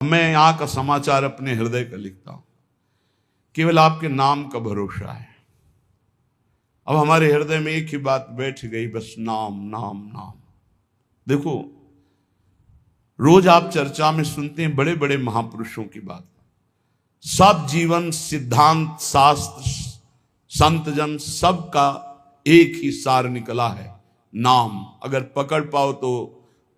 मैं यहाँ का समाचार अपने हृदय का लिखता हूं, केवल आपके नाम का भरोसा है। अब हमारे हृदय में एक ही बात बैठ गई, बस नाम नाम नाम। देखो, रोज आप चर्चा में सुनते हैं बड़े बड़े महापुरुषों की बात, सब जीवन सिद्धांत शास्त्र संत जन सबका एक ही सार निकला है, नाम। अगर पकड़ पाओ तो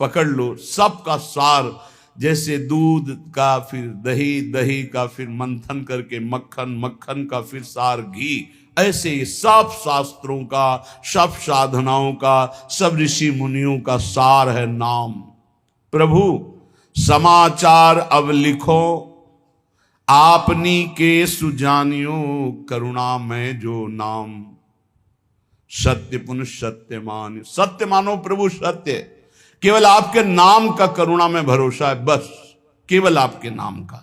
पकड़ लो, सबका सार। जैसे दूध का फिर दही, दही का फिर मंथन करके मक्खन, मक्खन का फिर सार घी, ऐसे ही सब शास्त्रों का, सब साधनाओं का, सब ऋषि मुनियों का सार है नाम। प्रभु समाचार अब लिखो, आपनी के सुजानियो, करुणा में जो नाम। सत्य पुनः सत्य मान, सत्य मानो प्रभु सत्य। केवल आपके नाम का करुणा में भरोसा है, बस केवल आपके नाम का।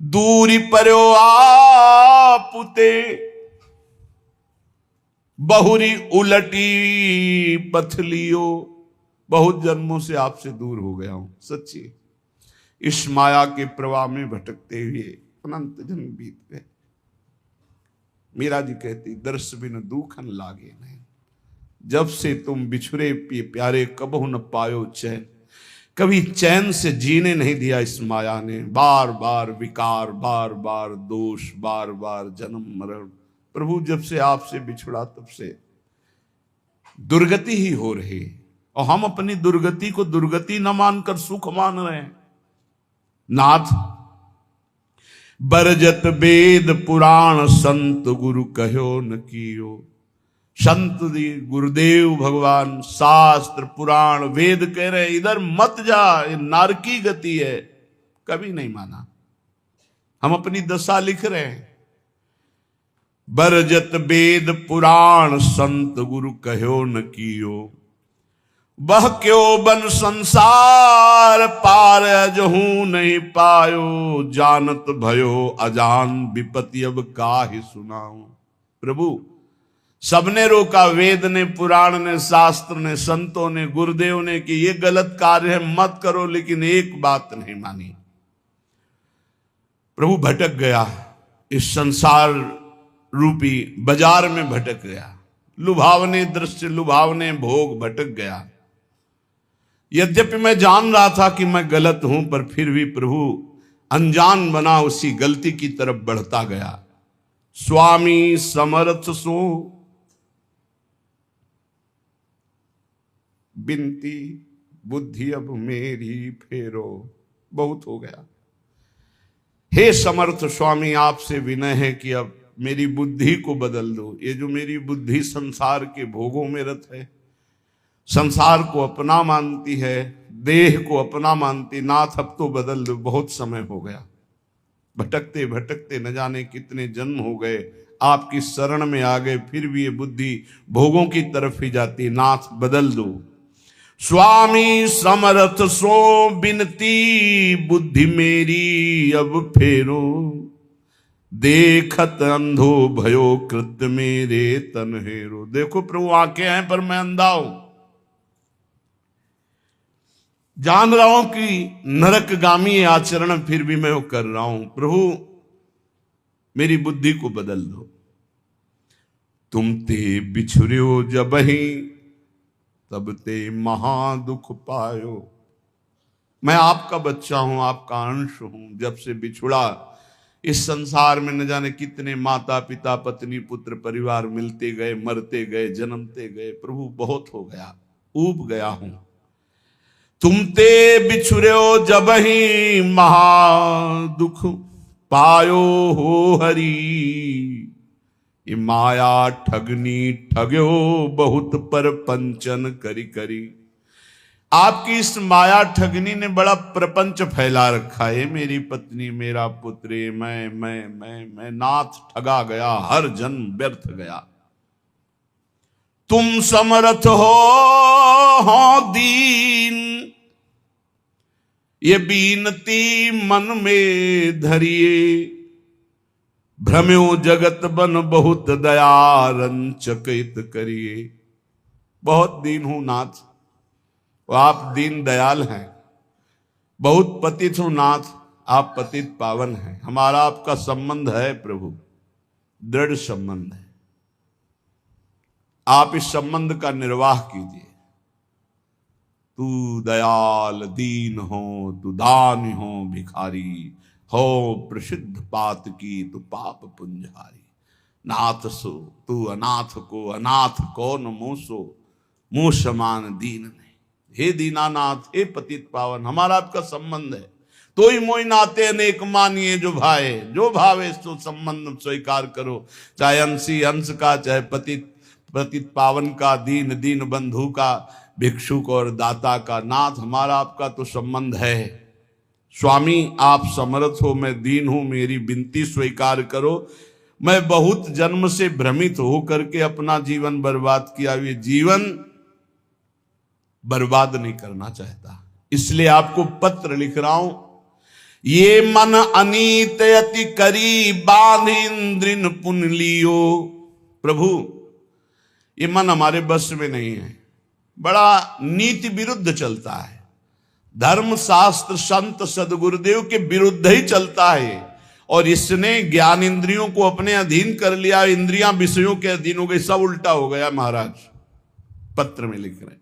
दूरी पर्यो आपुते, बहुरी उलटी पथलियो। बहुत जन्मों से आपसे दूर हो गया हूं, सच्ची। इस माया के प्रवाह में भटकते हुए अनंत जन्म बीत गए। मीरा जी कहती, दर्श बिन दुखन लागे नहीं, जब से तुम बिछुरे प्यारे कबहु न पायो चैन। कभी चैन से जीने नहीं दिया इस माया ने, बार बार विकार, बार बार दोष, बार बार जन्म मरण। प्रभु जब से आपसे बिछुड़ा तब से दुर्गति ही हो रही, और हम अपनी दुर्गति को दुर्गति न मानकर सुख मान रहे हैं। नाथ बरजत वेद पुराण, संत गुरु कहो न कियो। संत गुरुदेव भगवान शास्त्र पुराण वेद कह रहे इधर मत जा, ये नारकी गति है, कभी नहीं माना। हम अपनी दशा लिख रहे हैं। बरजत वेद पुराण, संत गुरु कहो न कियो। बह क्यों बन संसार पार, अजहू नहीं पायो। जानत भयो अजान, विपत्ति अब काहे सुनाऊं। प्रभु सबने रोका, वेद ने, पुराण ने, शास्त्र ने, संतों ने, गुरुदेव ने कि ये गलत कार्य है, मत करो, लेकिन एक बात नहीं मानी। प्रभु भटक गया, इस संसार रूपी बाजार में भटक गया, लुभावने दृश्य, लुभावने भोग, भटक गया। यद्यपि मैं जान रहा था कि मैं गलत हूं, पर फिर भी प्रभु अनजान बना उसी गलती की तरफ बढ़ता गया। स्वामी समर्थ सो बिनती, बुद्धि अब मेरी फेरो। बहुत हो गया, हे समर्थ स्वामी, आपसे विनय है कि अब मेरी बुद्धि को बदल दो। ये जो मेरी बुद्धि संसार के भोगों में रत है, संसार को अपना मानती है, देह को अपना मानती, नाथ अब तो बदल दो। बहुत समय हो गया, भटकते भटकते न जाने कितने जन्म हो गए, आपकी शरण में आ गए, फिर भी ये बुद्धि भोगों की तरफ ही जाती। नाथ बदल दो। स्वामी समर्थ सो बिनती, बुद्धि मेरी अब फेरो। देखत अंधो भयो कृत मेरे तन हेरो। देखो प्रभु आंखें हैं पर मैं अंधा हूं, जान रहा हूं कि नरकगामी आचरण फिर भी मैं वो कर रहा हूं। प्रभु मेरी बुद्धि को बदल दो। तुम ते बिछुर्यो जबहि, तब ते महा दुख पायो। मैं आपका बच्चा हूं, आपका अंश हूं। जब से बिछुड़ा, इस संसार में न जाने कितने माता पिता, पत्नी, पुत्र, परिवार मिलते गए, मरते गए, जन्मते गए। प्रभु बहुत हो गया, ऊब गया हूं। तुम ते बिछुर्यो जबहि, महा दुख पायो हो हरि। ये माया ठगनी ठग्यो, बहुत पर पंचन करी करी। आपकी इस माया ठगनी ने बड़ा प्रपंच फैला रखा है। मेरी पत्नी, मेरा पुत्र, मैं नाथ ठगा गया, हर जन्म व्यर्थ गया। तुम समर्थ हो दीन, ये बीनती मन में धरिए। भ्रम्यो जगत बन बहुत दया, रंचकित करिए। बहुत दीन हूं नाथ, आप दीन दयाल हैं। बहुत पतित हूं नाथ, आप पतित पावन हैं, हमारा आपका संबंध है प्रभु, दृढ़ संबंध है। आप इस संबंध का निर्वाह कीजिए। तू दयाल दीन हो, तू दानी हो भिखारी, हो प्रसिद्ध पात की तू पाप पुंजारी। नाथ सो तू अनाथ को अनाथ कौन मोसो, मुंह समान दीन नहीं। हे दीनानाथ, हे पतित पावन, हमारा आपका संबंध है। तो ही मोई नाते अनेक मानिए जो भाए, जो भावे सो संबंध स्वीकार करो। चाहे अंशी अंश का, चाहे पतित पतित पावन का, दीन दीन बंधु का, भिक्षुक और दाता का। नाथ, हमारा आपका तो संबंध है। स्वामी, आप समर्थ हो, मैं दीन हूं, मेरी विनती स्वीकार करो। मैं बहुत जन्म से भ्रमित होकर के अपना जीवन बर्बाद किया, ये जीवन बर्बाद नहीं करना चाहता, इसलिए आपको पत्र लिख रहा हूं। ये मन अनीत अति करी, बांध इंद्रिन पुन लियो। प्रभु, ये मन हमारे बस में नहीं है, बड़ा नीति विरुद्ध चलता है, धर्म शास्त्र संत सदगुरुदेव के विरुद्ध ही चलता है। और इसने ज्ञान इंद्रियों को अपने अधीन कर लिया, इंद्रियां विषयों के अधीन हो गई, सब उल्टा हो गया। महाराज पत्र में लिख रहे,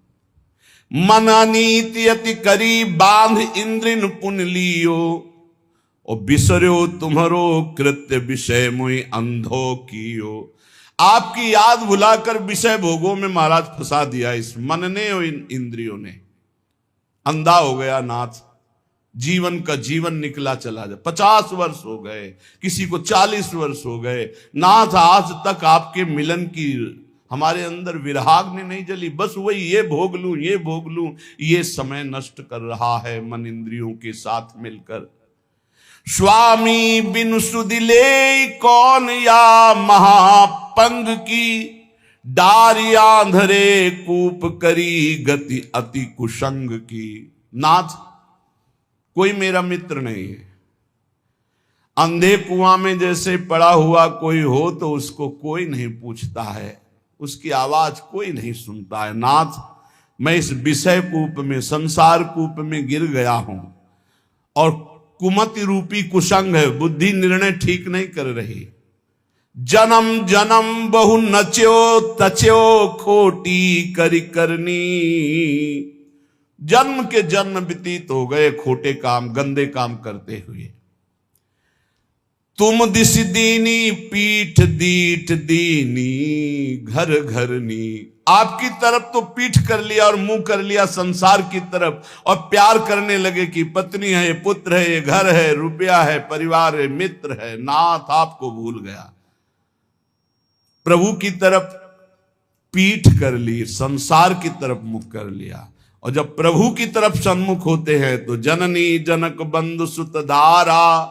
मन अनीति अति करी, बांध इंद्रिन पुन लियो। और बिसरो तुम्हारो कृत्य, विषय मुई अंधो कियो। आपकी याद भुलाकर विषय भोगों में महाराज फंसा दिया इस मन ने और इन इंद्रियों ने। अंधा हो गया नाथ, जीवन का जीवन निकला चला जाए। 50 वर्ष हो गए, किसी को 40 वर्ष हो गए। नाथ, आज तक आपके मिलन की हमारे अंदर विराग्नि नहीं जली, बस वही ये भोग लूं, ये भोग लूं। ये समय नष्ट कर रहा है मन इंद्रियों के साथ मिलकर। स्वामी बिनु सुदिले कौन, या महापंग की, डारी आंधरे कूप करी, गति अति कुसंग की। नाथ, कोई मेरा मित्र नहीं है। अंधे कुआं में जैसे पड़ा हुआ कोई हो तो उसको कोई नहीं पूछता है, उसकी आवाज कोई नहीं सुनता है। नाथ, मैं इस विषय कूप में, संसार कूप में गिर गया हूं, और कुमति रूपी कुसंग है, बुद्धि निर्णय ठीक नहीं कर रही। जन्म जन्म बहु नच्यो तच्यो, खोटी करी करनी। जन्म के जन्म व्यतीत हो गए खोटे काम, गंदे काम करते हुए। तुम दिस दीनी, पीठ दीठ दीनी, घर घरनी। आपकी तरफ तो पीठ कर लिया और मुंह कर लिया संसार की तरफ, और प्यार करने लगे कि पत्नी है, पुत्र है, घर है, रुपया है, परिवार है, मित्र है। नाथ, आपको भूल गया। प्रभु की तरफ पीठ कर ली, संसार की तरफ मुख कर लिया। और जब प्रभु की तरफ सन्मुख होते हैं तो जननी जनक बंधु सुत धारा,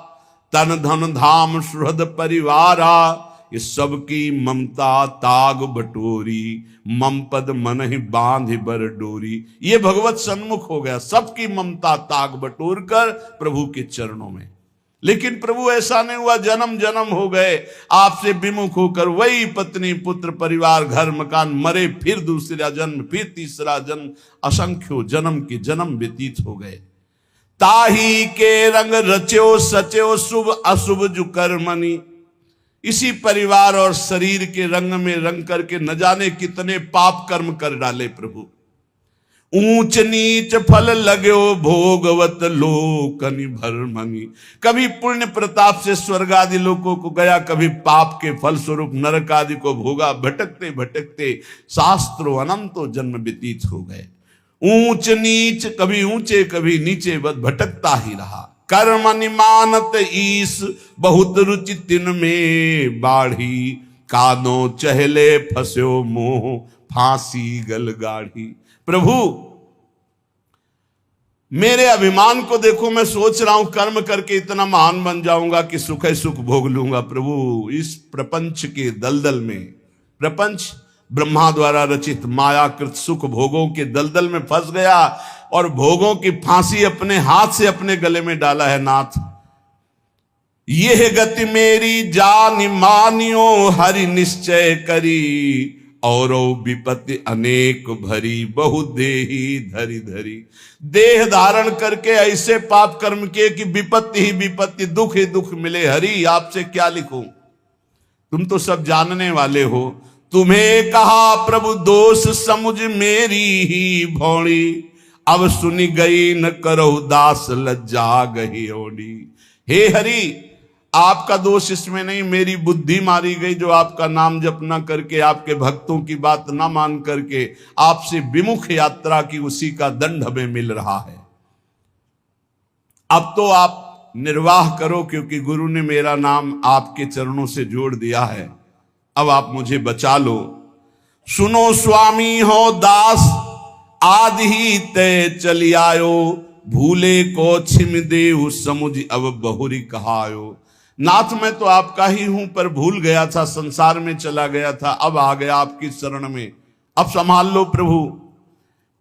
तन धन धाम सुहृद परिवारा। ये सबकी ममता ताग बटोरी, मम पद मन ही बांध बर डोरी। ये भगवत सन्मुख हो गया, सबकी ममता ताग बटोर कर प्रभु के चरणों में। लेकिन प्रभु ऐसा नहीं हुआ, जन्म जन्म हो गए आपसे विमुख होकर, वही पत्नी पुत्र परिवार घर मकान, मरे फिर दूसरा जन्म, फिर तीसरा जन्म, असंख्यों जन्म के जन्म व्यतीत हो गए। ताही के रंग रच्यो सच्यो, शुभ अशुभ जु कर्मनि। इसी परिवार और शरीर के रंग में रंग करके न जाने कितने पाप कर्म कर डाले प्रभु। ऊंच नीच फल लगो भोगवत लोकनि भरमनि। कभी पुण्य प्रताप से स्वर्ग आदि लोकों को गया, कभी पाप के फल स्वरूप नरक आदि को भोगा। भटकते भटकते शास्त्रों अनंतों जन्म व्यतीत हो गए। ऊंच नीच, कभी ऊंचे कभी नीचे, बस भटकता ही रहा। कर्म निमानत ईस, बहुत रुचि तिन में बाढ़ी। कादो चहले फस्यो मोह, फांसी गल गाढ़ी। प्रभु, मेरे अभिमान को देखो, मैं सोच रहा हूं कर्म करके इतना महान बन जाऊंगा कि सुख सुख भोग लूंगा। प्रभु, इस प्रपंच के दलदल में, प्रपंच ब्रह्मा द्वारा रचित मायाकृत सुख भोगों के दलदल में फंस गया, और भोगों की फांसी अपने हाथ से अपने गले में डाला है। नाथ, यह गति मेरी जान मानियो, हरि निश्चय करी। और विपत्ति अनेक भरी, बहु देही धरी धरी। देह धारण करके ऐसे पाप कर्म किए कि विपत्ति ही विपत्ति, दुख ही दुख मिले। हरि आपसे क्या लिखूं, तुम तो सब जानने वाले हो। तुम्हें कहा प्रभु दोष समुझ मेरी ही भौड़ी, अब सुनी गई न करो दास लज्जा गही ओडी। हे हरि, आपका दोष इसमें नहीं, मेरी बुद्धि मारी गई जो आपका नाम जप न करके, आपके भक्तों की बात ना मान करके आपसे विमुख यात्रा की, उसी का दंड हमें मिल रहा है। अब तो आप निर्वाह करो, क्योंकि गुरु ने मेरा नाम आपके चरणों से जोड़ दिया है। अब आप मुझे बचा लो। सुनो स्वामी हो दास आदि ही तय चली आयो, भूले को छिम देहु समुझ अब बहुरी कहायो। नाथ मैं तो आपका ही हूं, पर भूल गया था, संसार में चला गया था, अब आ गया आपकी शरण में, अब संभाल लो प्रभु।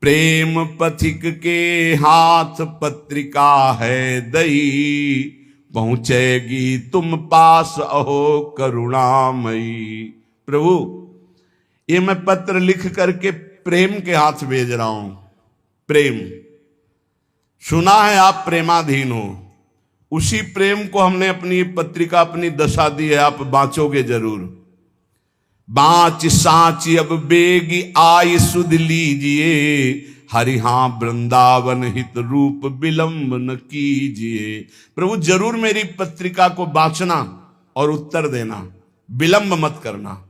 प्रेम पथिक के हाथ पत्रिका है दई, पहुंचेगी तुम पास अहो करुणामयी। प्रभु ये मैं पत्र लिख करके प्रेम के हाथ भेज रहा हूं। प्रेम सुना है आप प्रेमाधीन हो, उसी प्रेम को हमने अपनी पत्रिका, अपनी दशा दी है, आप बांचोगे जरूर। बाँच साँची अब बेगी आई सुध लीजिए, हरि हाँ वृंदावन हित रूप विलंब न कीजिए। प्रभु जरूर मेरी पत्रिका को बांचना और उत्तर देना, विलंब मत करना।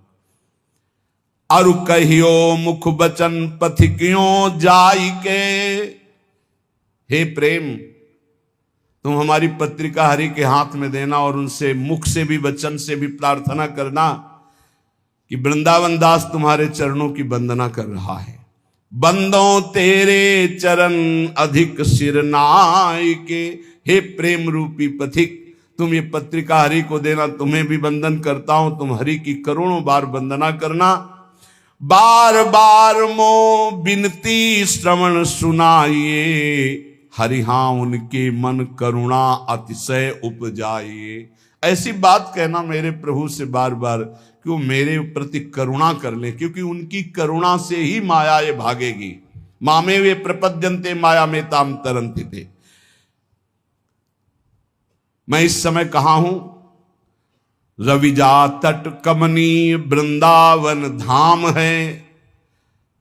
अरु कहियो मुख बचन पथिकियों जाई के। हे प्रेम, तुम हमारी पत्रिका हरि के हाथ में देना और उनसे मुख से भी वचन से भी प्रार्थना करना कि वृंदावन दास तुम्हारे चरणों की वंदना कर रहा है। बंदों तेरे चरण अधिक सिर नाय के। हे प्रेम रूपी पथिक, तुम ये पत्रिका हरि को देना, तुम्हें भी वंदन करता हूं, तुम हरि की करोड़ों बार वंदना करना। बार बार मो बिनती श्रवण सुनाइए, हरि हाँ उनके मन करुणा अतिशय उपजाइए। ऐसी बात कहना मेरे प्रभु से बार बार कि वो मेरे प्रति करुणा कर ले, क्योंकि उनकी करुणा से ही माया ये भागेगी। मामे वे प्रपद्यन्ते माया में ताम तरंति थे। मैं इस समय कहां हूं? रविजा तट कमनीय वृंदावन धाम है,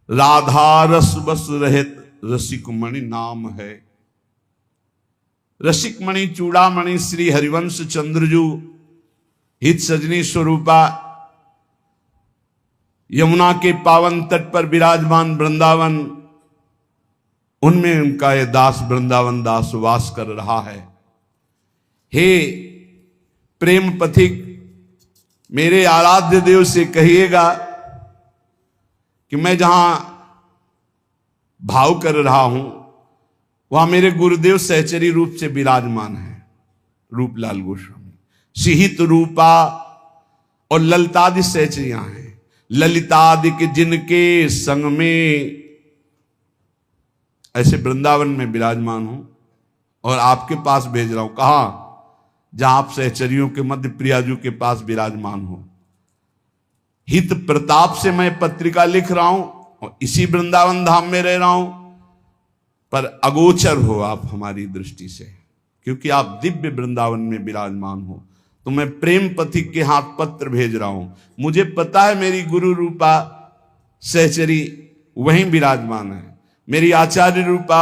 राधा रस बस रहित रसिक मणि नाम है। रसिक मणि चूड़ामणि श्री हरिवंश चंद्रजू हित सजनी स्वरूपा यमुना के पावन तट पर विराजमान वृंदावन, उनमें उनका ये दास वृंदावन दास वास कर रहा है। हे प्रेम पथिक, मेरे आराध्य देव से कहिएगा कि मैं जहां भाव कर रहा हूं वहां मेरे गुरुदेव सहचरी रूप से विराजमान है, रूपलाल गोस्वामी। सिहित रूपा और ललितादि सहचरियां हैं। ललितादि के जिनके संग में ऐसे वृंदावन में विराजमान हूं और आपके पास भेज रहा हूं। कहा? जहां आप सहचरियों के मध्य प्रियाजू के पास विराजमान हो। हित प्रताप से मैं पत्रिका लिख रहा हूं और इसी वृंदावन धाम में रह रहा हूं, पर अगोचर हो आप हमारी दृष्टि से, क्योंकि आप दिव्य वृंदावन में विराजमान हो। तो मैं प्रेम पथिक के हाथ पत्र भेज रहा हूं। मुझे पता है मेरी गुरु रूपा सहचरी वहीं विराजमान है, मेरी आचार्य रूपा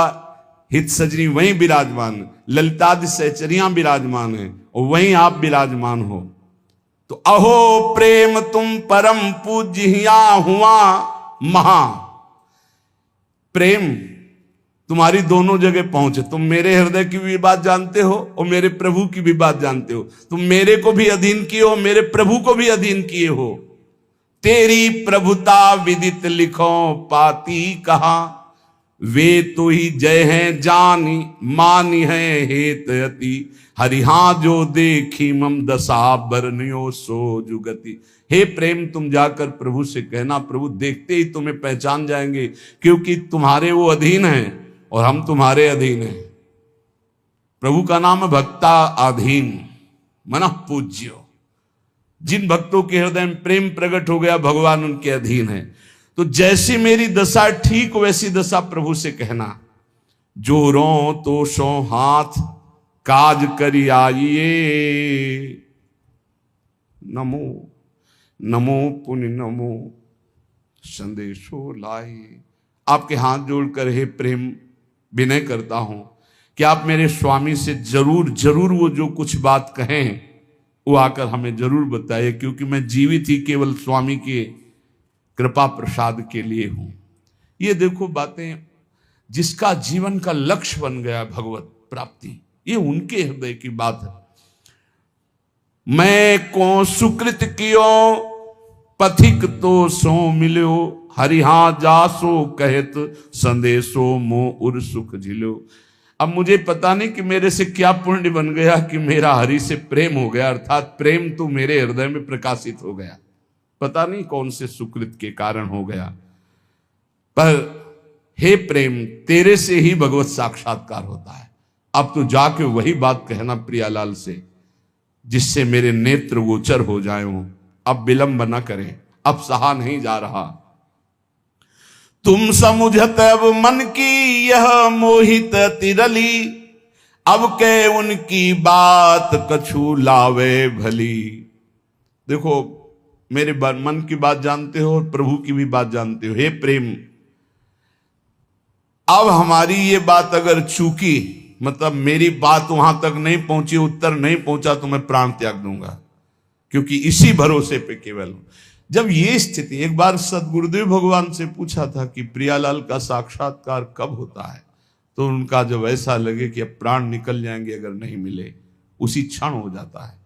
हित सजनी वहीं विराजमान, ललितादि सहचरियां विराजमान हैं और वहीं आप विराजमान हो। तो अहो प्रेम तुम परम पूज्या हुआ महा। प्रेम तुम्हारी दोनों जगह पहुंचे। तुम मेरे हृदय की भी बात जानते हो और मेरे प्रभु की भी बात जानते हो। तुम मेरे को भी अधीन किए हो, मेरे प्रभु को भी अधीन किए हो। तेरी प्रभुता विदित लिखो पाती कहा, वे तो ही जय हैं जानी मानी है हेतयति। हरिहा जो देखी मम दशा बरनियो सो जुगति। हे प्रेम, तुम जाकर प्रभु से कहना, प्रभु देखते ही तुम्हें पहचान जाएंगे, क्योंकि तुम्हारे वो अधीन हैं और हम तुम्हारे अधीन हैं। प्रभु का नाम भक्ता अधीन मन पूज्यो। जिन भक्तों के हृदय में प्रेम प्रकट हो गया भगवान उनके अधीन है। तो जैसी मेरी दशा ठीक वैसी दशा प्रभु से कहना, जो रो तो सो हाथ काज करी आइए, नमो नमो पुण्य नमो संदेशो लाइए। आपके हाथ जोड़कर हे प्रेम विनय करता हूं कि आप मेरे स्वामी से जरूर जरूर वो जो कुछ बात कहें वो आकर हमें जरूर बताइए, क्योंकि मैं जीवित ही केवल स्वामी के कृपा प्रसाद के लिए हूं। ये देखो बातें, जिसका जीवन का लक्ष्य बन गया भगवत प्राप्ति, ये उनके हृदय की बात है। मैं को सुकृत कियो पथिक तो सो मिलो, हरिहा जासो कहत संदेशो मो उर सुख झिलो। अब मुझे पता नहीं कि मेरे से क्या पुण्य बन गया कि मेरा हरि से प्रेम हो गया, अर्थात प्रेम तो मेरे हृदय में प्रकाशित हो गया। पता नहीं कौन से सुकृत के कारण हो गया, पर हे प्रेम तेरे से ही भगवत साक्षात्कार होता है। अब तो जाके वही बात कहना प्रियालाल से, जिससे मेरे नेत्र गोचर हो जाए। अब विलंब न करें, अब सहा नहीं जा रहा। तुम समुझत अब मन की यह मोहित तिरली, अब के उनकी बात कछु लावे भली। देखो मेरे मन की बात जानते हो और प्रभु की भी बात जानते हो। हे प्रेम, अब हमारी ये बात अगर चूकी, मतलब मेरी बात वहां तक नहीं पहुंची, उत्तर नहीं पहुंचा, तो मैं प्राण त्याग दूंगा, क्योंकि इसी भरोसे पे केवल। जब ये स्थिति, एक बार सदगुरुदेव भगवान से पूछा था कि प्रियालाल का साक्षात्कार कब होता है, तो उनका जब ऐसा लगे कि अब प्राण निकल जाएंगे अगर नहीं मिले, उसी क्षण हो जाता है।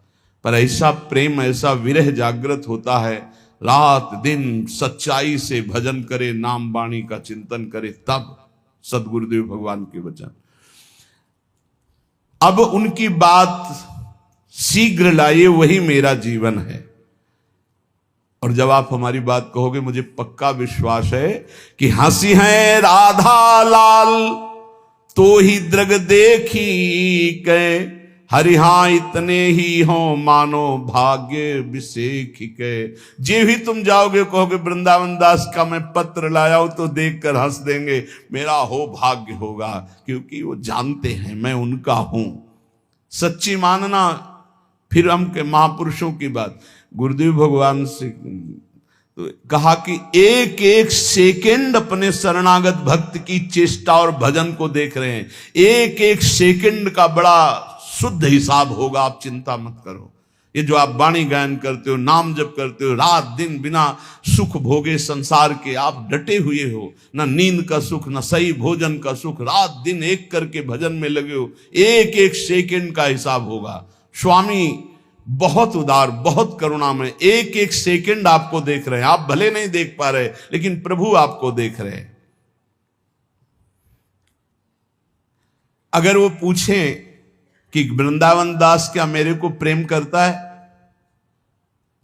पर ऐसा प्रेम, ऐसा विरह जागृत होता है, रात दिन सच्चाई से भजन करे, नाम वाणी का चिंतन करे, तब सदगुरुदेव भगवान के वचन। अब उनकी बात शीघ्र लाइए, वही मेरा जीवन है। और जब आप हमारी बात कहोगे, मुझे पक्का विश्वास है कि हंसी है राधा लाल तो ही दृग देखी के, हरिहा इतने ही हो मानो भाग्य विशेख के। जे भी तुम जाओगे कहोगे वृंदावन दास का मैं पत्र लाया हूं, तो देखकर हंस देंगे, मेरा हो भाग्य होगा, क्योंकि वो जानते हैं मैं उनका हूं। सच्ची मानना। फिर हम के महापुरुषों की बात, गुरुदेव भगवान से तो कहा कि एक एक सेकंड अपने शरणागत भक्त की चेष्टा और भजन को देख रहे हैं। एक एक सेकंड का बड़ा शुद्ध हिसाब होगा, आप चिंता मत करो। ये जो आप वाणी गायन करते हो, नाम जप करते हो, रात दिन बिना सुख भोगे संसार के आप डटे हुए हो, न नींद का सुख, न सही भोजन का सुख, रात दिन एक करके भजन में लगे हो, एक एक सेकंड का हिसाब होगा। स्वामी बहुत उदार, बहुत करुणामय, एक एक सेकंड आपको देख रहे हैं। आप भले नहीं देख पा रहे, लेकिन प्रभु आपको देख रहे हैं। अगर वो पूछें कि वृंदावन दास क्या मेरे को प्रेम करता है,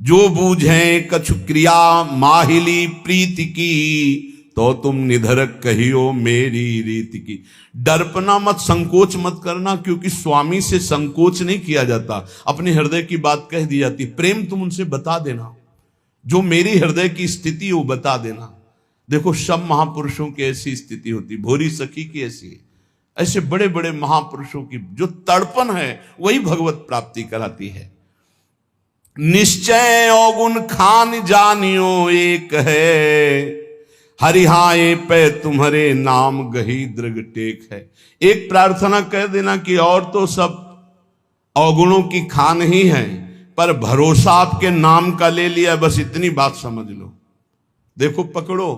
जो बूझे कछु क्रिया माहिली प्रीति की, तो तुम निधरक कहियो मेरी रीति की। डरपना मत, संकोच मत करना, क्योंकि स्वामी से संकोच नहीं किया जाता, अपने हृदय की बात कह दी जाती। प्रेम तुम उनसे बता देना, जो मेरी हृदय की स्थिति वो बता देना। देखो सब महापुरुषों की ऐसी स्थिति होती, भोरी सखी की ऐसी है, ऐसे बड़े बड़े महापुरुषों की जो तड़पन है वही भगवत प्राप्ति कराती है। निश्चय अवगुण खान जानियो एक है, हरिहाए पे तुम्हारे नाम गही दृग टेक है। एक प्रार्थना कह देना कि और तो सब अवगुणों की खान ही है, पर भरोसा आपके नाम का ले लिया, बस इतनी बात समझ लो। देखो पकड़ो,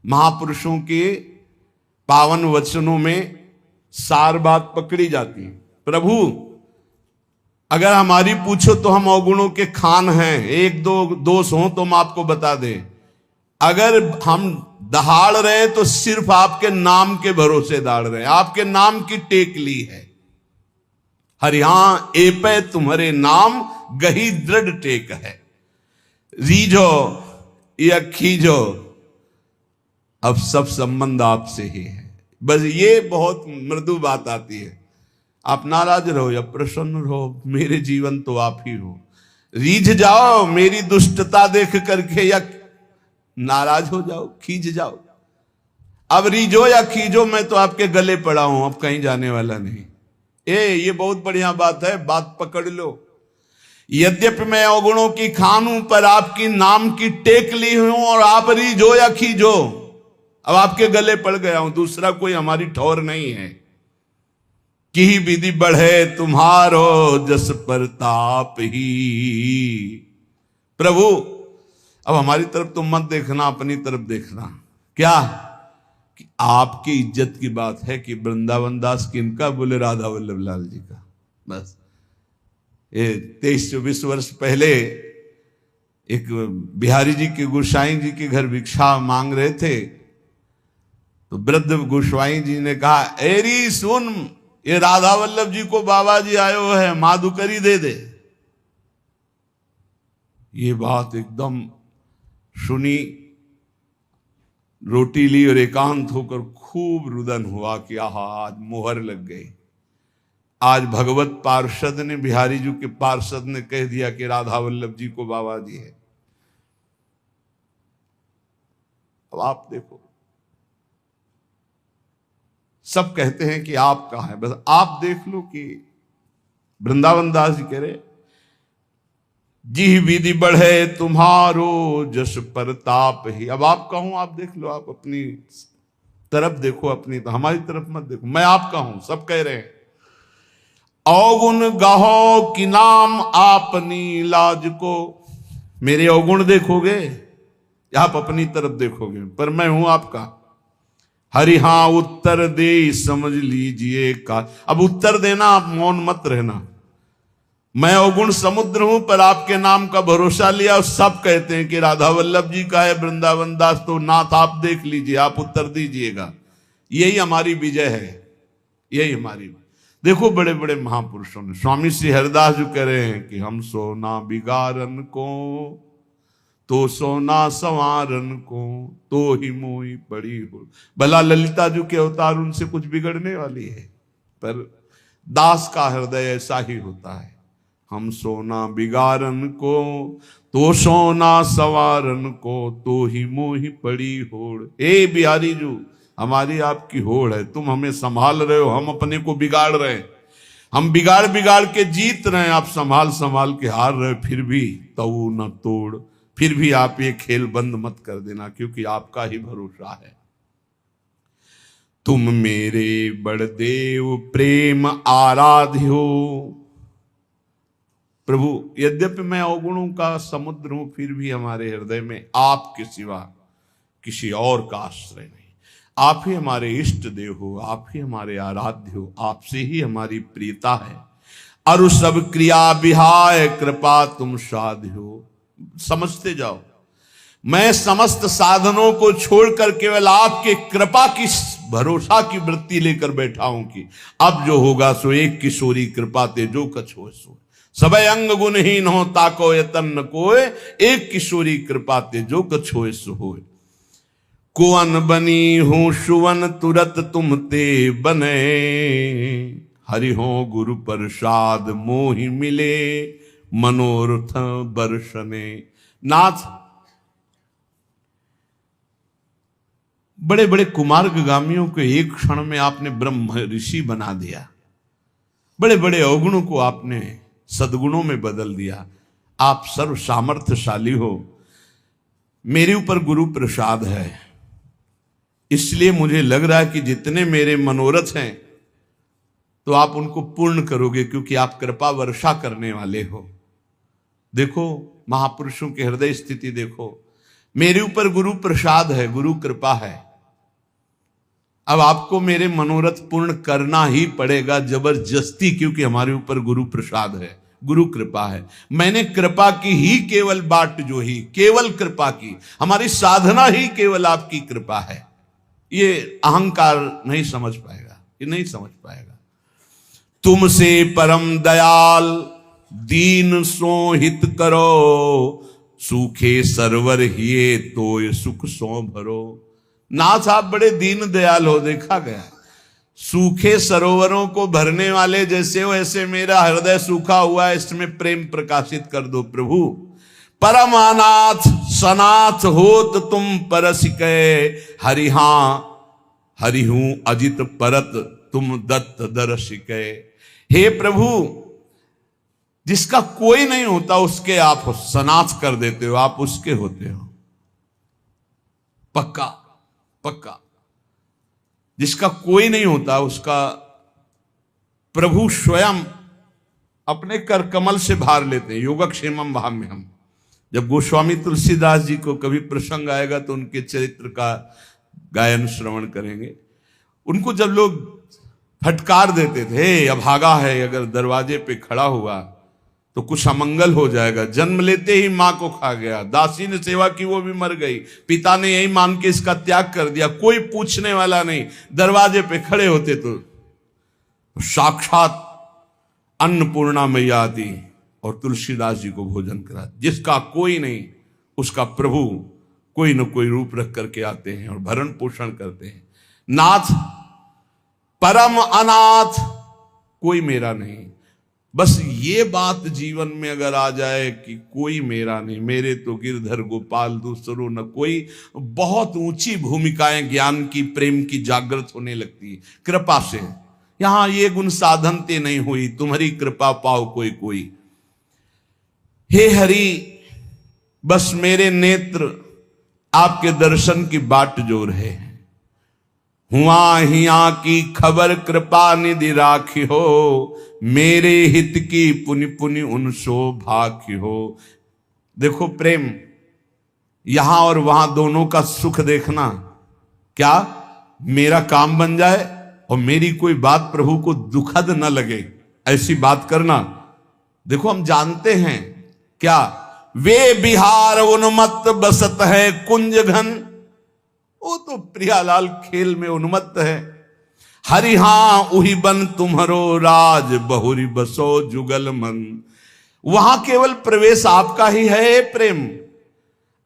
महापुरुषों के पावन वचनों में सार बात पकड़ी जाती है। प्रभु अगर हमारी पूछो तो हम अवगुणों के खान हैं, एक दो दोष हो तो हम आपको बता दें। अगर हम दहाड़ रहे तो सिर्फ आपके नाम के भरोसे दाड़ रहे, आपके नाम की टेक ली है। हरिहा एपे तुम्हारे नाम गही दृढ़ टेक है। रीझो या खींचो, अब सब संबंध आपसे ही है। बस ये बहुत मृदु बात आती है। आप नाराज रहो या प्रसन्न रहो, मेरे जीवन तो आप ही हो। रीझ जाओ मेरी दुष्टता देख करके, या नाराज हो जाओ, खींच जाओ। अब रीझो या खींचो, मैं तो आपके गले पड़ा हूं, अब कहीं जाने वाला नहीं। ये बहुत बढ़िया बात है, बात पकड़ लो। यद्यपि मैं अवगुणों की खान हूं, पर आपकी नाम की टेक ली हूं, और आप रीझो या खींचो, अब आपके गले पड़ गया हूं। दूसरा कोई हमारी ठौर नहीं है। कि विधि बढ़े तुम्हारो जस प्रताप ही। प्रभु अब हमारी तरफ तुम मत देखना, अपनी तरफ देखना। क्या कि आपकी इज्जत की बात है कि वृंदावन दास किनका? बोले राधा वल्लभ लाल जी का। बस ये 23-24 वर्ष पहले एक बिहारी जी के गोसाई जी के घर भिक्षा मांग रहे थे, तो वृद्ध गोस्वाई जी ने कहा, एरी सुन, ये राधा वल्लभ जी को बाबा जी आयो है, माधुकरी दे दे। ये बात एकदम सुनी, रोटी ली और एकांत होकर खूब रुदन हुआ कि आहा, आज मोहर लग गई। आज भगवत पार्षद ने, बिहारी जी के पार्षद ने कह दिया कि राधा वल्लभ जी को बाबा जी है। अब आप देखो, सब कहते हैं कि आपका है, बस आप देख लो कि वृंदावन दास जी कह रहे, जी विधि बढ़े तुम्हारो जस प्रताप ही। अब आप कहूं, आप देख लो, आप अपनी तरफ देखो, अपनी, तो हमारी तरफ मत देखो। मैं आपका हूं, सब कह रहे हैं। अवगुण गाहो कि नाम आपनी लाज को। मेरे अवगुण देखोगे, आप अपनी तरफ देखोगे, पर मैं हूं आपका। हरि हां उत्तर दे समझ लीजिए का। अब उत्तर देना, आप मौन मत रहना। मैं अवगुण समुद्र हूं, पर आपके नाम का भरोसा लिया, और सब कहते हैं कि राधा वल्लभ जी का है वृंदावन दास, तो नाथ आप देख लीजिए, आप उत्तर दीजिएगा। यही हमारी विजय है, यही हमारी। देखो बड़े बड़े महापुरुषों ने, स्वामी श्री हरिदास जो कह रहे हैं कि हम सोना बिगारन को तो सोना संवारन को, तो ही मोही पड़ी हो। भला ललिता जी के अवतार, उनसे कुछ बिगड़ने वाली है, पर दास का हृदय ऐसा ही होता है। हम सोना बिगारन को तो सोना संवारन को, तो ही मोही पड़ी होड़। ए बिहारी जू, हमारी आपकी होड़ है, तुम हमें संभाल रहे हो, हम अपने को बिगाड़ रहे हैं। हम बिगाड़ बिगाड़ के जीत रहे हैं, आप संभाल संभाल के हार रहे, फिर भी तऊ न तोड़। फिर भी आप ये खेल बंद मत कर देना, क्योंकि आपका ही भरोसा है। तुम मेरे बड़देव प्रेम आराध्य हो। प्रभु यद्यपि मैं अवगुणों का समुद्र हूं, फिर भी हमारे हृदय में आपके सिवा किसी और का आश्रय नहीं। आप ही हमारे इष्ट देव हो, आप ही हमारे आराध्य हो, आपसे ही हमारी प्रियता है। अरु सब क्रिया विहाय कृपा तुम साध्य हो। समझते जाओ, मैं समस्त साधनों को छोड़कर केवल आपके कृपा की भरोसा की वृत्ति लेकर बैठा हूं कि अब जो होगा सो एक किशोरी कृपा ते जो कछ हो सो। सबे अंग गुणहीन हो ताको यतन न कोय, एक किशोरी कृपा ते जो कछ होए सो होए। कुवन बनी हूं सुवन तुरत तुम ते बने, हरि हो गुरु प्रसाद मोहि मिले मनोरथ बरसने। नाथ, बड़े बड़े कुमार्गामियों को एक क्षण में आपने ब्रह्म ऋषि बना दिया। बड़े बड़े अवगुणों को आपने सद्गुणों में बदल दिया। आप सर्व सामर्थ्यशाली हो। मेरे ऊपर गुरु प्रसाद है, इसलिए मुझे लग रहा है कि जितने मेरे मनोरथ हैं तो आप उनको पूर्ण करोगे, क्योंकि आप कृपा वर्षा करने वाले हो। देखो महापुरुषों की हृदय स्थिति देखो, मेरे ऊपर गुरु प्रसाद है, गुरु कृपा है। अब आपको मेरे मनोरथ पूर्ण करना ही पड़ेगा जबरदस्ती, क्योंकि हमारे ऊपर गुरु प्रसाद है, गुरु कृपा है। मैंने कृपा की ही केवल बाट जो ही, केवल कृपा की, हमारी साधना ही केवल आपकी कृपा है। ये अहंकार नहीं समझ पाएगा, ये नहीं समझ पाएगा। तुमसे परम दयाल दीन सो हित करो, सूखे सरवर हिये तो ये सुख सो भरो। नाथ आप बड़े दीन दयाल हो, देखा गया। सूखे सरोवरों को भरने वाले जैसे हो, ऐसे मेरा हृदय सूखा हुआ है, इसमें प्रेम प्रकाशित कर दो प्रभु। परमानाथ सनाथ होत तुम परसिके, हरिहा हरिहूं अजित परत तुम दत्त दर्शिके। हे प्रभु, जिसका कोई नहीं होता उसके आप सनाथ कर देते हो, आप उसके होते हो। पक्का पक्का। जिसका कोई नहीं होता उसका प्रभु स्वयं अपने कर कमल से भार लेते हैं। योगक्षेमम भाम्यहम्। जब गोस्वामी तुलसीदास जी को कभी प्रसंग आएगा तो उनके चरित्र का गायन श्रवण करेंगे। उनको जब लोग फटकार देते थे, अभागा है, अगर दरवाजे पे खड़ा हुआ तो कुछ अमंगल हो जाएगा, जन्म लेते ही मां को खा गया, दासी ने सेवा की वो भी मर गई, पिता ने यही मान के इसका त्याग कर दिया, कोई पूछने वाला नहीं, दरवाजे पे खड़े होते तो साक्षात अन्नपूर्णा मैया आदि और तुलसीदास जी को भोजन करा। जिसका कोई नहीं उसका प्रभु कोई न कोई रूप रख करके आते हैं और भरण पोषण करते हैं। नाथ परम अनाथ, कोई मेरा नहीं। बस ये बात जीवन में अगर आ जाए कि कोई मेरा नहीं, मेरे तो गिरधर गोपाल दूसरो न कोई, बहुत ऊंची भूमिकाएं ज्ञान की प्रेम की जागृत होने लगती है कृपा से। यहां ये गुण साधनते नहीं हुई, तुम्हारी कृपा पाओ कोई कोई। हे हरि, बस मेरे नेत्र आपके दर्शन की बाट जोर है। हुआ हिया की खबर कृपा निधि राखी हो, मेरे हित की पुनि पुनि उन भाखी हो। देखो प्रेम, यहां और वहां दोनों का सुख देखना, क्या मेरा काम बन जाए और मेरी कोई बात प्रभु को दुखद न लगे, ऐसी बात करना। देखो हम जानते हैं क्या, वे बिहार उन्मत्त बसत है कुंज घन, वो तो प्रियालाल खेल में उन्मत्त है। हरिहा उही बन तुम्हारो राज, बहुरी बसो जुगल मन। वहां केवल प्रवेश आपका ही है प्रेम,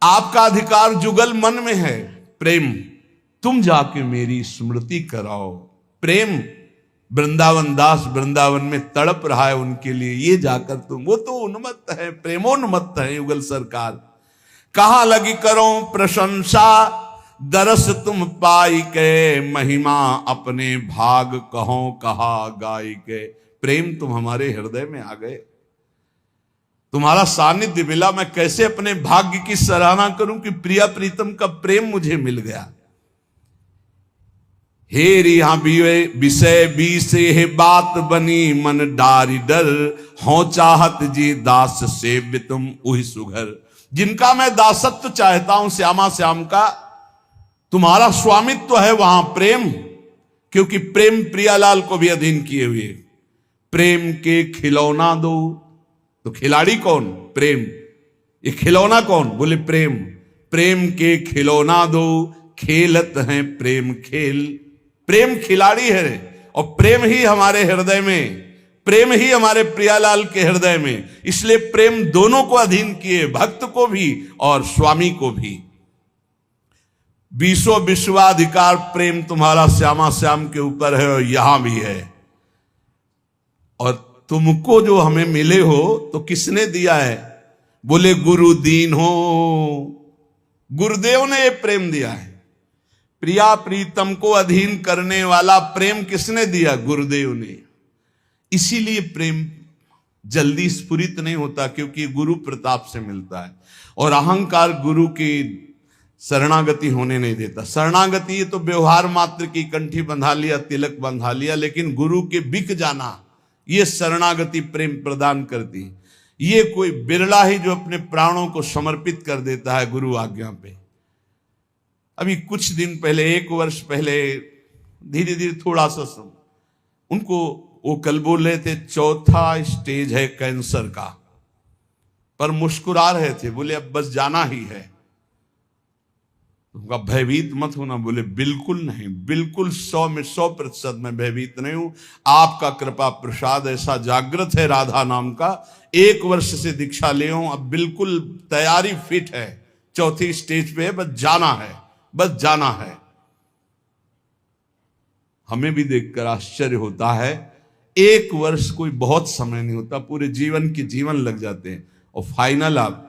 आपका अधिकार जुगल मन में है। प्रेम तुम जाके मेरी स्मृति कराओ। प्रेम वृंदावन दास वृंदावन में तड़प रहा है उनके लिए, ये जाकर तुम, वो तो उन्मत्त है, प्रेमोन्मत्त है युगल सरकार। कहां लगी करो प्रशंसा, दरस तुम पाई के, महिमा अपने भाग कहो कहा गाई के। प्रेम तुम हमारे हृदय में आ गए, तुम्हारा सानिध्य मिला, मैं कैसे अपने भाग्य की सराहना करूं कि प्रिया प्रीतम का प्रेम मुझे मिल गया। हे रिहा विषय बीसे हे बात बनी, मन डारी डर हो चाहत जी दास सेव्य तुम उही सुघर। जिनका मैं दासत्व चाहता हूं श्यामा श्याम का, तुम्हारा स्वामित्व है वहां प्रेम, क्योंकि प्रेम प्रियालाल को भी अधीन किए हुए। प्रेम के खिलौना दो, तो खिलाड़ी कौन? प्रेम। ये खिलौना कौन? बोले प्रेम। प्रेम के खिलौना दो, खेलत हैं प्रेम खेल। प्रेम खिलाड़ी है और प्रेम ही हमारे हृदय में, प्रेम ही हमारे प्रियालाल के हृदय में। इसलिए प्रेम दोनों को अधीन किए, भक्त को भी और स्वामी को भी। बीसों विश्वाधिकार प्रेम तुम्हारा श्यामा श्याम के ऊपर है और यहां भी है। और तुमको जो हमें मिले हो तो किसने दिया है? बोले गुरु दीन हो, गुरुदेव ने ये प्रेम दिया है। प्रिया प्रीतम को अधीन करने वाला प्रेम किसने दिया? गुरुदेव ने। इसीलिए प्रेम जल्दी स्फुरित नहीं होता, क्योंकि गुरु प्रताप से मिलता है और अहंकार गुरु की शरणागति होने नहीं देता। शरणागति ये तो व्यवहार मात्र की, कंठी बंधा लिया, तिलक बंधा लिया, लेकिन गुरु के बिक जाना, ये शरणागति प्रेम प्रदान करती। ये कोई बिरला ही जो अपने प्राणों को समर्पित कर देता है गुरु आज्ञा पे। अभी कुछ दिन पहले, 1 वर्ष पहले, धीरे धीरे थोड़ा सा उनको वो कल बोल रहे थे 4था स्टेज है कैंसर का, पर मुस्कुरा रहे थे, बोले अब बस जाना ही है। उनका भयभीत मत होना। बोले बिल्कुल नहीं, बिल्कुल 100 में 100% मैं भयभीत नहीं हूं। आपका कृपा प्रसाद ऐसा जागृत है राधा नाम का, 1 वर्ष से दीक्षा ले हूं, अब बिल्कुल तैयारी फिट है, 4थी स्टेज पे है, बस जाना है, बस जाना है। हमें भी देखकर आश्चर्य होता है। 1 वर्ष कोई बहुत समय नहीं होता, पूरे जीवन के जीवन लग जाते हैं। और फाइनल आप,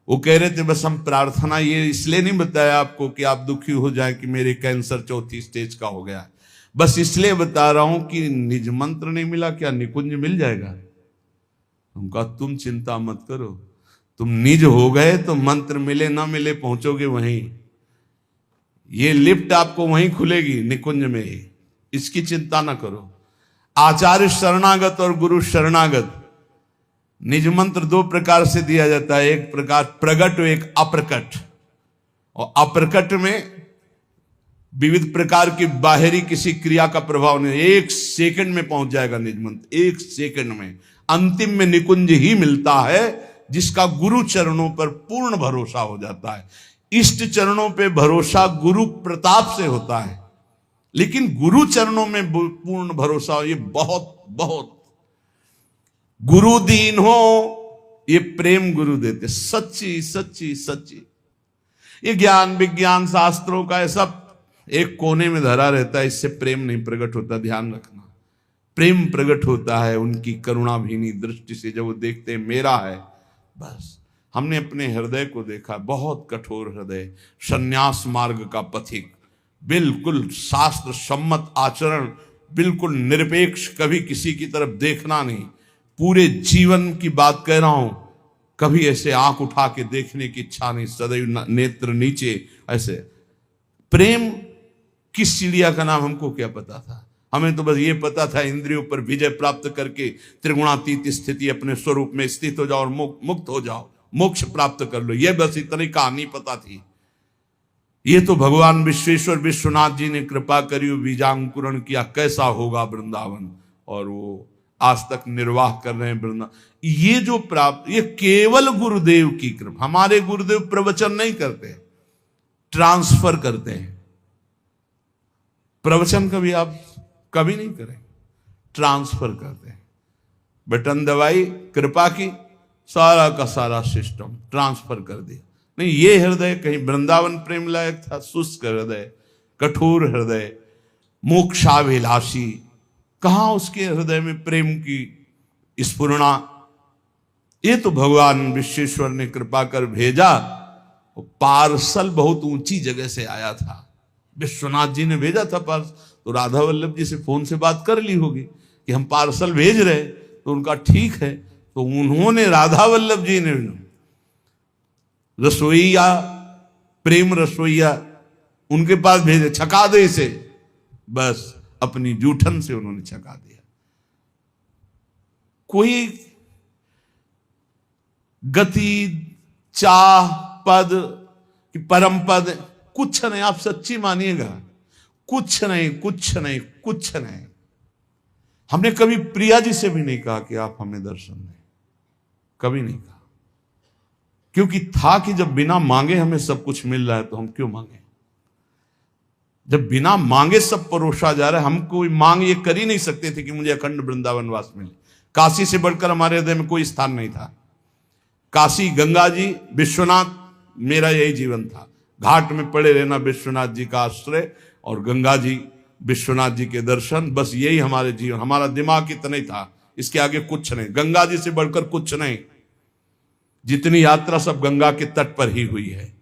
वो कह रहे थे बस हम प्रार्थना, ये इसलिए नहीं बताया आपको कि आप दुखी हो जाए कि मेरे कैंसर 4थी स्टेज का हो गया, बस इसलिए बता रहा हूं कि निज मंत्र नहीं मिला, क्या निकुंज मिल जाएगा? उनका तुम चिंता मत करो, तुम निज हो गए तो मंत्र मिले ना मिले पहुंचोगे वहीं। ये लिफ्ट आपको वहीं खुलेगी निकुंज में ही, इसकी चिंता ना करो। आचार्य शरणागत और गुरु शरणागत, निज मंत्र 2 प्रकार से दिया जाता है, एक प्रकार प्रगट और एक अप्रकट। और अप्रकट में विविध प्रकार की बाहरी किसी क्रिया का प्रभाव नहीं, 1 सेकंड में पहुंच जाएगा निज मंत्र, 1 सेकंड में। अंतिम में निकुंज ही मिलता है जिसका गुरु चरणों पर पूर्ण भरोसा हो जाता है। इष्ट चरणों पे भरोसा गुरु प्रताप से होता है, लेकिन गुरु चरणों में पूर्ण भरोसा ये बहुत बहुत। गुरु दीन हो, ये प्रेम गुरु देते, सच्ची सच्ची सच्ची। ये ज्ञान विज्ञान शास्त्रों का ये सब एक कोने में धरा रहता है, इससे प्रेम नहीं प्रकट होता, ध्यान रखना। प्रेम प्रकट होता है उनकी करुणाभीनी दृष्टि से, जब वो देखते हैं मेरा है बस। हमने अपने हृदय को देखा, बहुत कठोर हृदय, संन्यास मार्ग का पथिक, बिल्कुल शास्त्र सम्मत आचरण, बिल्कुल निरपेक्ष, कभी किसी की तरफ देखना नहीं। पूरे जीवन की बात कह रहा हूं, कभी ऐसे आंख उठा के देखने की इच्छा नहीं, सदैव नेत्र नीचे ऐसे। प्रेम किस चिड़िया का नाम हमको क्या पता था? हमें तो बस ये पता था इंद्रियों पर विजय प्राप्त करके त्रिगुणातीत स्थिति अपने स्वरूप में स्थित हो जाओ और मुक्त हो जाओ, मोक्ष प्राप्त कर लो, ये बस इतनी कहानी पता थी। ये तो भगवान विश्वेश्वर विश्वनाथ जी ने कृपा करी, बीजांकुरण किया, कैसा होगा वृंदावन, और वो आज तक निर्वाह कर रहे हैं वृंदावन। ये जो प्राप्त, ये केवल गुरुदेव की कृपा। हमारे गुरुदेव प्रवचन नहीं करते, ट्रांसफर करते हैं। प्रवचन कभी आप कभी नहीं करें, ट्रांसफर करते हैं। बटन दबाई, कृपा की, सारा का सारा सिस्टम ट्रांसफर कर दिया। नहीं, ये हृदय कहीं वृंदावन प्रेम लायक था? शुष्क हृदय, कठोर हृदय, मोक्षाभिलाषी, कहां उसके हृदय में प्रेम की स्फुरणा? ये तो भगवान विश्वेश्वर ने कृपा कर भेजा। पार्सल बहुत ऊंची जगह से आया था, विश्वनाथ जी ने भेजा था पार्सल। तो राधा वल्लभ जी से फोन से बात कर ली होगी कि हम पार्सल भेज रहे, तो उनका ठीक है। तो उन्होंने, राधा वल्लभ जी ने रसोईया, प्रेम रसोईया उनके पास भेजे, छका दे इसे, बस अपनी जूठन से उन्होंने छका दिया। कोई गति, चाह, पद, परम पद कुछ नहीं, आप सच्ची मानिएगा, कुछ नहीं, कुछ नहीं, कुछ नहीं। हमने कभी प्रिया जी से भी नहीं कहा कि आप हमें दर्शन दें, कभी नहीं कहा, क्योंकि था कि जब बिना मांगे हमें सब कुछ मिल रहा है तो हम क्यों मांगे? जब बिना मांगे सब परोसा जा रहा है, हम कोई मांग ये कर ही नहीं सकते थे कि मुझे अखंड वृंदावन वास मिले। काशी से बढ़कर हमारे हृदय में कोई स्थान नहीं था। काशी, गंगा जी, विश्वनाथ, मेरा यही जीवन था। घाट में पड़े रहना, विश्वनाथ जी का आश्रय, और गंगा जी, विश्वनाथ जी के दर्शन, बस यही हमारे जीवन। हमारा दिमाग इतना ही था, इसके आगे कुछ नहीं। गंगा जी से बढ़कर कुछ नहीं। जितनी यात्रा सब गंगा के तट पर ही हुई है।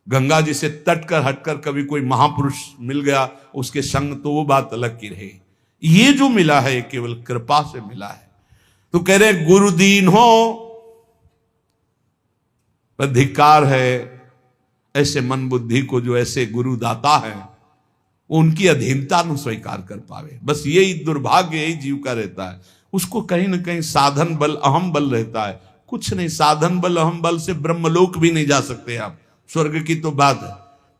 गंगा जी से तट कर हटकर कभी कोई महापुरुष मिल गया उसके संग, तो वो बात अलग की रही। ये जो मिला है केवल कृपा से मिला है। तो कह रहे गुरु दीन हो, पर धिक्कार है ऐसे मन बुद्धि को जो ऐसे गुरु दाता है उनकी अधीनता न स्वीकार कर पावे। बस यही दुर्भाग्य, यही जीव का रहता है। उसको कहीं ना कहीं साधन बल, अहम बल रहता है। कुछ नहीं, साधन बल अहम बल से ब्रह्मलोक भी नहीं जा सकते आप। स्वर्ग की तो बात है,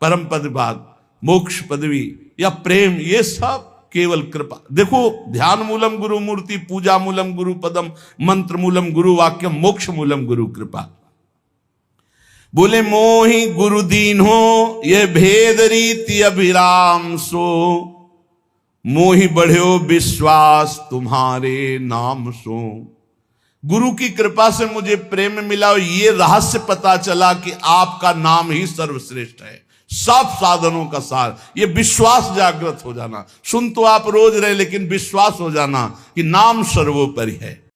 परम पद बात, मोक्ष पदवी या प्रेम, ये सब केवल कृपा। देखो, ध्यान मूलम गुरु मूर्ति, पूजा मूलम गुरु पदम, मंत्र मूलम गुरु वाक्यम, मोक्ष मूलम गुरु कृपा। बोले मोहि गुरु दीन हो, ये भेद रीति अभिराम सो, मोहि बढ़्यो विश्वास तुम्हारे नाम सो। गुरु की कृपा से मुझे प्रेम मिला और ये रहस्य पता चला कि आपका नाम ही सर्वश्रेष्ठ है। सब साधनों का सार, ये विश्वास जागृत हो जाना। सुन तो आप रोज रहे, लेकिन विश्वास हो जाना कि नाम सर्वोपरि है।